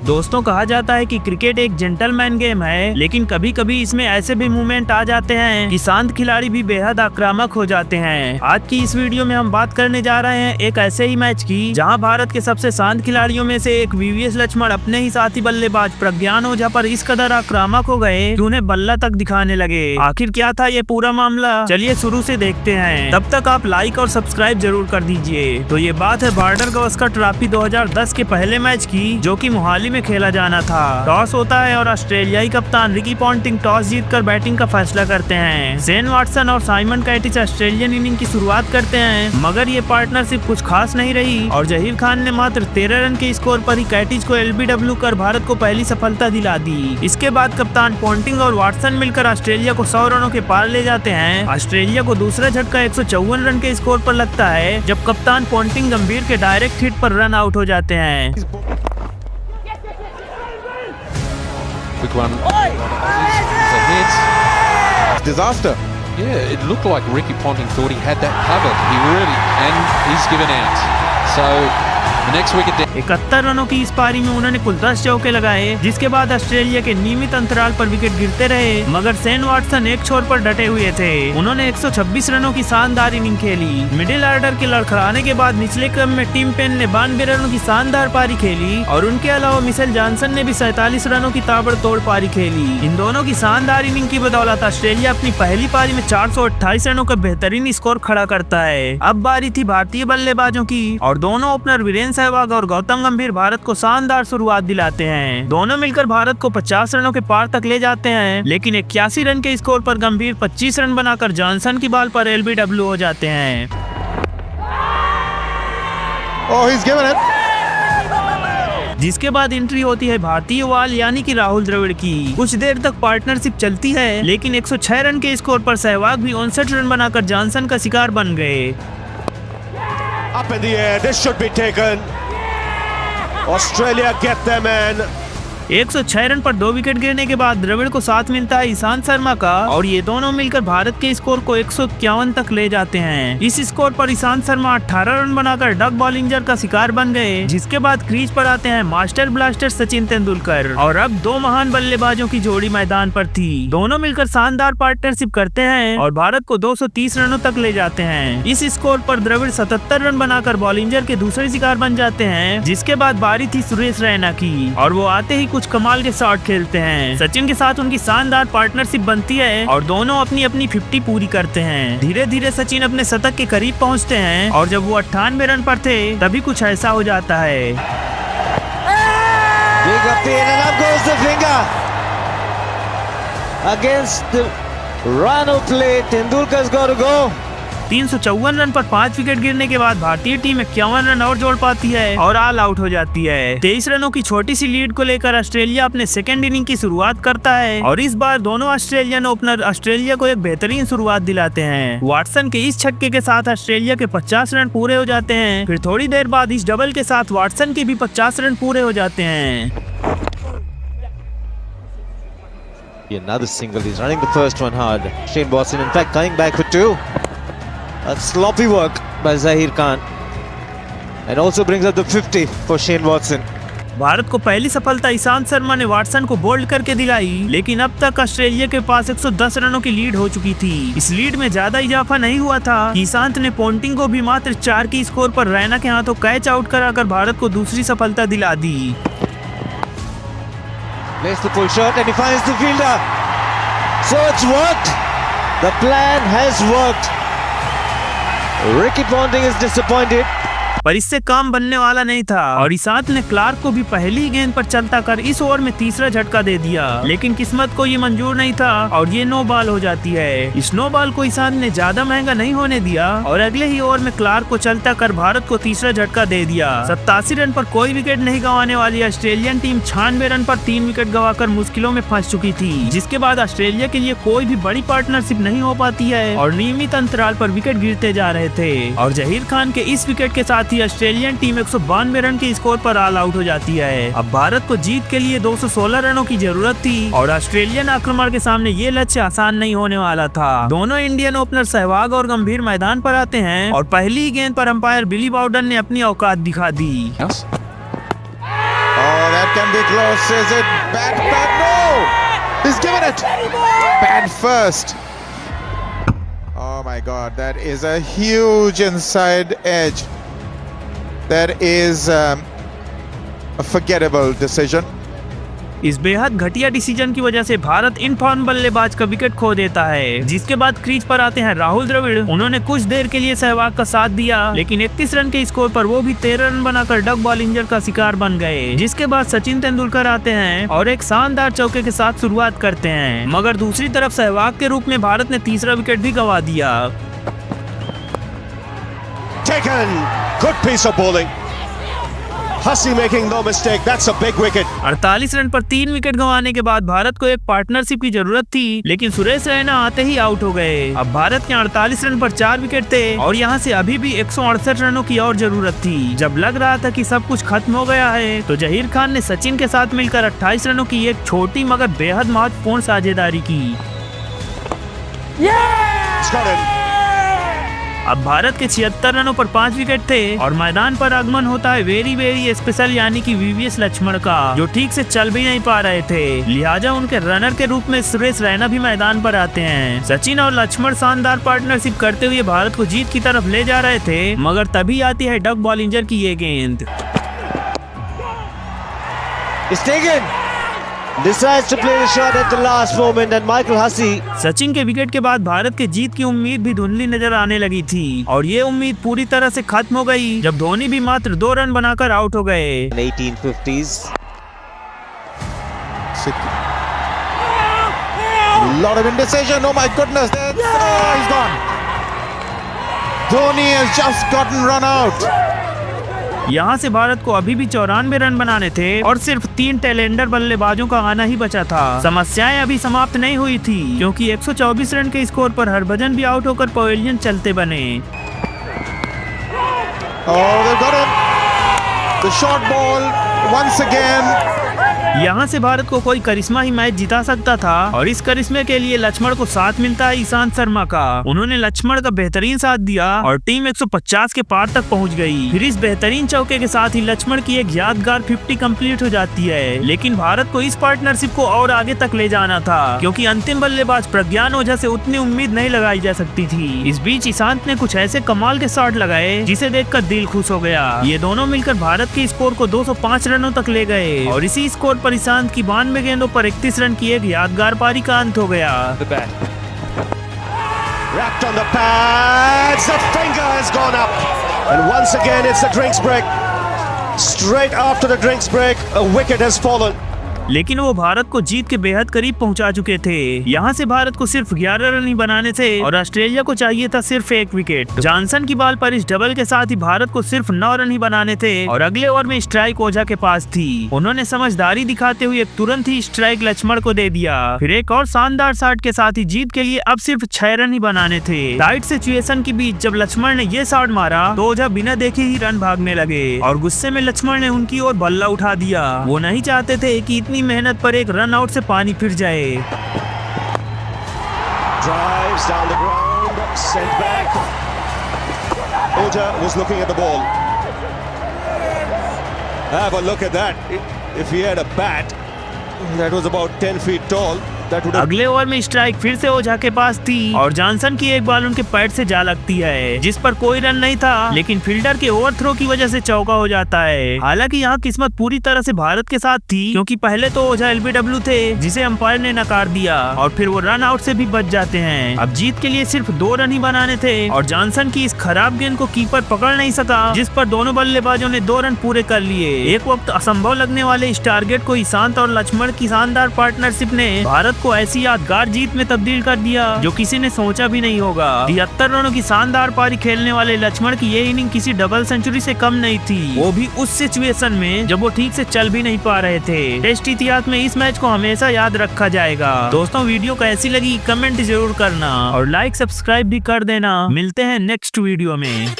दोस्तों, कहा जाता है कि क्रिकेट एक जेंटलमैन गेम है, लेकिन कभी कभी इसमें ऐसे भी मूवमेंट आ जाते हैं कि शांत खिलाड़ी भी बेहद आक्रामक हो जाते हैं। आज की इस वीडियो में हम बात करने जा रहे हैं एक ऐसे ही मैच की जहां भारत के सबसे शांत खिलाड़ियों में से एक वीवीएस लक्ष्मण अपने ही साथी बल्लेबाज प्रज्ञान ओझा पर इस कदर आक्रामक हो गए कि उन्हें बल्ला तक दिखाने लगे। आखिर क्या था ये पूरा मामला, चलिए शुरू से देखते हैं। तब तक आप लाइक और सब्सक्राइब जरूर कर दीजिए। तो ये बात है बॉर्डर गावस्कर ट्रॉफी 2010 के पहले मैच की, जो कि मोहाली में खेला जाना था। टॉस होता है और ऑस्ट्रेलियाई कप्तान रिकी पॉन्टिंग टॉस जीतकर बैटिंग का फैसला करते हैं। शेन वॉटसन और साइमन कैटिच ऑस्ट्रेलियन इनिंग की शुरुआत करते हैं, मगर ये पार्टनरशिप कुछ खास नहीं रही और जहीर खान ने मात्र 13 रन के स्कोर पर ही कैटिच को एलबीडब्ल्यू कर भारत को पहली सफलता दिला दी। इसके बाद कप्तान पॉन्टिंग और वॉटसन मिलकर ऑस्ट्रेलिया को 100 रनों के पार ले जाते हैं। ऑस्ट्रेलिया को दूसरा झटका 154 रन के स्कोर पर लगता है, जब कप्तान पॉन्टिंग गंभीर के डायरेक्ट हिट पर रन आउट हो जाते हैं। Quick one. It's a hit. Disaster. Yeah, it looked like Ricky Ponting thought he had that covered. He really, and he's given out. So the next wicket. 71 रनों की इस पारी में उन्होंने कुल 10 चौके लगाए, जिसके बाद ऑस्ट्रेलिया के नियमित अंतराल पर विकेट गिरते रहे, मगर शेन वॉटसन एक छोर पर डटे हुए थे। उन्होंने 126 रनों की शानदार इनिंग खेली। मिडिल ऑर्डर के लड़खड़ाने के बाद निचले क्रम में टिम पेन ने 92 रनों की शानदार पारी खेली और उनके अलावा मिशेल जॉनसन ने भी 47 रनों की ताबड़तोड़ पारी खेली। इन दोनों की शानदार इनिंग की बदौलत ऑस्ट्रेलिया अपनी पहली पारी में 428 रनों का बेहतरीन स्कोर खड़ा करता है। अब बारी थी भारतीय बल्लेबाजों की और दोनों ओपनर वीरेंद्र सहवाग और गौतम गंभीर भारत को शानदार शुरुआत दिलाते हैं। दोनों मिलकर भारत को 50 रनों के पार तक ले जाते हैं, लेकिन 81 रन के स्कोर पर गंभीर 25 रन बनाकर जॉनसन की बॉल पर एलबीडब्ल्यू हो जाते हैं। Oh, he's given it. जिसके बाद एंट्री होती है भारतीय वाल यानी कि राहुल द्रविड़ की। कुछ देर तक पार्टनरशिप चलती है, लेकिन 106 रन के स्कोर पर सहवाग भी 59 रन बनाकर जॉनसन का शिकार बन गए। Up in the air, this should be taken. Australia get their man. 106 run पर 2 विकेट गिरने के बाद द्रविड़ को साथ मिलता है ईशांत शर्मा का और ये दोनों मिलकर भारत के स्कोर को 151 तक ले जाते हैं। इस स्कोर पर ईशांत शर्मा 18 रन बनाकर डग बॉलिंजर का शिकार बन गए, जिसके बाद क्रीज पर आते हैं मास्टर ब्लास्टर सचिन तेंदुलकर और अब दो महान बल्लेबाजों की जोड़ी मैदान पर थी। दोनों मिलकर शानदार पार्टनरशिप करते हैं और भारत को 230 रनों तक ले जाते हैं। इस स्कोर पर द्रविड़ 77 रन बनाकर बॉलिंजर के दूसरे शिकार बन जाते हैं, जिसके बाद बारी थी सुरेश रैना की और वो आते ही कुछ कमाल के शॉट खेलते हैं। सचिन के साथ उनकी शानदार पार्टनरशिप बनती है और दोनों अपनी अपनी 50 पूरी करते हैं। धीरे धीरे सचिन अपने शतक के करीब पहुंचते हैं और जब वो 98 रन पर थे, तभी कुछ ऐसा हो जाता है। Big appeal and up goes the finger against the run of play. Tendulkar's got to go. 354 run पर 5 विकेट गिरने के बाद भारतीय टीम 51 रन और जोड़ पाती है और ऑल आउट हो जाती है। 23 रनों की छोटी सी लीड को लेकर ऑस्ट्रेलिया अपने सेकेंड इनिंग की शुरुआत करता है और इस बार दोनों ऑस्ट्रेलियन ओपनर ऑस्ट्रेलिया को एक बेहतरीन शुरुआत दिलाते हैं। वॉटसन के इस छक्के के साथ ऑस्ट्रेलिया के 50 रन पूरे हो जाते हैं। फिर थोड़ी देर बाद इस डबल के साथ वॉटसन के भी 50 रन पूरे हो जाते हैं। Another single. He's running the first one hard. Shane Watson, in fact, coming back for 2. That's sloppy work by Zahir Khan, and also brings up the 50 for Shane Watson. Bharat को पहली सफलता ईशांत शर्मा ने वॉटसन को bold करके दिलाई, लेकिन अब तक ऑस्ट्रेलिया के पास 110 रनों की लीड हो चुकी थी। इस लीड में ज्यादा इजाफा नहीं हुआ था। ईशांत ने पॉन्टिंग को भी मात्र 4 की स्कोर पर रैना के हाथों कैच आउट कराकर भारत को दूसरी सफलता दिला दी। Plays the full shot and he finds the fielder. So it's worked. The plan has worked. Ricky Ponting is disappointed. पर इससे काम बनने वाला नहीं था और ईशांत ने क्लार्क को भी पहली गेंद पर चलता कर इस ओवर में तीसरा झटका दे दिया, लेकिन किस्मत को ये मंजूर नहीं था और ये नो बॉल हो जाती है। इस नो बॉल को ईशांत ने ज्यादा महंगा नहीं होने दिया और अगले ही ओवर में क्लार्क को चलता कर भारत को तीसरा झटका दे दिया। 87 रन पर कोई विकेट नहीं गंवाने वाली ऑस्ट्रेलियन टीम 96 रन पर 3 विकेट गंवाकर मुश्किलों में फंस चुकी थी, जिसके बाद ऑस्ट्रेलिया के लिए कोई भी बड़ी पार्टनरशिप नहीं हो पाती है और नियमित अंतराल पर विकेट गिरते जा रहे थे और जहीर खान के इस विकेट के साथ ही ऑस्ट्रेलियन टीम 192 रन के स्कोर पर ऑल आउट हो जाती है। अब भारत को जीत के लिए 216 रनों की जरूरत थी और ऑस्ट्रेलियन आक्रमण के सामने ये लक्ष्य आसान नहीं होने वाला था। दोनों इंडियन ओपनर सहवाग और गंभीर मैदान पर आते हैं और पहली गेंद पर अंपायर बिली बाउडन ने अपनी औकात दिखा दी। Oh, that can be close. Is it bat? No! He's given it! Bat first. Oh my God, that is a huge inside edge. That is a forgettable decision. इस बेहद घटिया डिसीजन की वजह से भारत इन फॉर्म बल्लेबाज का wicket खो देता है, जिसके बाद क्रीज पर आते हैं राहुल द्रविड़। उन्होंने कुछ देर के लिए सहवाग का साथ दिया, लेकिन 31 रन के स्कोर पर वो भी 13 रन बनाकर डग बॉल इंजर का शिकार बन गए। जिसके बाद सचिन तेंदुलकर आते हैं और एक शानदार चौके के साथ शुरुआत करते हैं, मगर दूसरी तरफ सहवाग के रूप में भारत ने तीसरा विकेट भी गंवा दिया। Taken. Good piece of bowling. Hussey making no mistake. That's a big wicket. 48 run पर 3 विकेट गंवाने के बाद भारत को एक पार्टनरशिप की जरूरत थी, लेकिन सुरेश रैना आते ही आउट हो गए। अब भारत के 48 रन पर 4 विकेट थे और यहाँ से अभी भी 168 रनों की और जरूरत थी। जब लग रहा था कि सब कुछ खत्म हो गया है, तो जहीर खान ने सचिन के साथ मिलकर 28 रनों की एक छोटी मगर बेहद महत्वपूर्ण साझेदारी की। अब भारत के 76 रनों पर 5 विकेट थे और मैदान पर आगमन होता है वेरी स्पेशल यानी कि वीवीएस लक्ष्मण का, जो ठीक से चल भी नहीं पा रहे थे। लिहाजा उनके रनर के रूप में सुरेश रैना भी मैदान पर आते हैं। सचिन और लक्ष्मण शानदार पार्टनरशिप करते हुए भारत को जीत की तरफ ले जा रहे थे, मगर तभी आती है डग बॉल इंजर की ये गेंद। Decides to play the shot at the last moment and Michael Hussey. Sachin के विकेट के बाद भारत के जीत की उम्मीद भी धुंधली नजर आने लगी थी और ये उम्मीद पूरी तरह से खत्म हो गई जब धोनी भी मात्र 2 रन बनाकर आउट हो गए। 1850s. Lot of indecision. Oh my goodness. He's gone. Dhoni has just gotten run out. यहाँ से भारत को अभी भी 94 रन बनाने थे और सिर्फ 3 टेलेंडर बल्लेबाजों का आना ही बचा था। समस्याएं अभी समाप्त नहीं हुई थी, क्योंकि 124 रन के स्कोर पर हरभजन भी आउट होकर पवेलियन चलते बने। Oh, they've got him. The short ball once again. यहाँ से भारत को कोई करिश्मा ही मैच जिता सकता था और इस करिश्मे के लिए लक्ष्मण को साथ मिलता है ईशांत शर्मा का। उन्होंने लक्ष्मण का बेहतरीन साथ दिया और टीम 150 के पार तक पहुंच गई। फिर इस बेहतरीन चौके के साथ ही लक्ष्मण की एक यादगार 50 कंप्लीट हो जाती है, लेकिन भारत को इस पार्टनरशिप को और आगे तक ले जाना था, क्योंकि अंतिम बल्लेबाज प्रज्ञान ओझा से उतनी उम्मीद नहीं लगाई जा सकती थी। इस बीच ईशांत ने कुछ ऐसे कमाल के शॉट लगाए जिसे देखकर दिल खुश हो गया। ये दोनों मिलकर भारत के स्कोर को 205 रनों तक ले गए और इसी स्कोर पर ईशांत की 92 गेंदों पर 31 रन की एक यादगार पारी का अंत हो गया। Wrapped on the pads, the finger has gone up, and once again it's the drinks break. Straight after the drinks break, a wicket has fallen. लेकिन वो भारत को जीत के बेहद करीब पहुंचा चुके थे। यहाँ से भारत को सिर्फ 11 रन ही बनाने थे और ऑस्ट्रेलिया को चाहिए था सिर्फ 1 विकेट। जॉनसन की बॉल पर इस डबल के साथ ही भारत को सिर्फ 9 रन ही बनाने थे और अगले ओवर में स्ट्राइक ओझा के पास थी। उन्होंने समझदारी दिखाते हुए तुरंत ही स्ट्राइक लक्ष्मण को दे दिया। फिर एक और शानदार शॉट के साथ ही जीत के लिए अब सिर्फ 6 रन ही बनाने थे। टाइट सिचुएशन के बीच जब लक्ष्मण ने ये शॉट मारा तो ओझा बिना देखे ही रन भागने लगे और गुस्से में लक्ष्मण ने उनकी ओर बल्ला उठा दिया। वो नहीं चाहते थे कि इतनी मेहनत पर एक रन आउट से पानी फिर जाए। Drives down the ground, sent back. Oja was looking at the ball. Have a look at that. If he had a bat that was about 10 feet tall, that would have... अगले over में strike फिर से ओझा के पास थी और Johnson की एक ball उनके पैड से जा लगती है, जिस पर कोई रन नहीं था, लेकिन फील्डर के ओवरथ्रो की वजह से चौका हो जाता है। हालांकि यहाँ किस्मत पूरी तरह से भारत के साथ थी, क्योंकि पहले तो ओझा एलबीडब्ल्यू थे जिसे अंपायर ने नकार दिया और फिर वो रन आउट से भी बच जाते हैं। अब जीत के लिए सिर्फ 2 रन ही बनाने थे और जॉनसन की इस खराब गेंद को कीपर पकड़ नहीं सका, जिस पर दोनों बल्लेबाजों ने 2 रन पूरे कर लिए। एक वक्त असंभव लगने वाले इस टारगेट को ईशांत और लक्ष्मण की शानदार पार्टनरशिप ने भारत को ऐसी यादगार जीत में तब्दील कर दिया जो किसी ने सोचा भी नहीं होगा। 73 रनों की शानदार पारी खेलने वाले लक्ष्मण की ये इनिंग किसी डबल सेंचुरी से कम नहीं थी, वो भी उस सिचुएशन में जब वो ठीक से चल भी नहीं पा रहे थे। टेस्ट इतिहास में इस मैच को हमेशा याद रखा जाएगा। दोस्तों, वीडियो कैसी लगी कमेंट जरूर करना और लाइक सब्सक्राइब भी कर देना। मिलते हैं नेक्स्ट वीडियो में।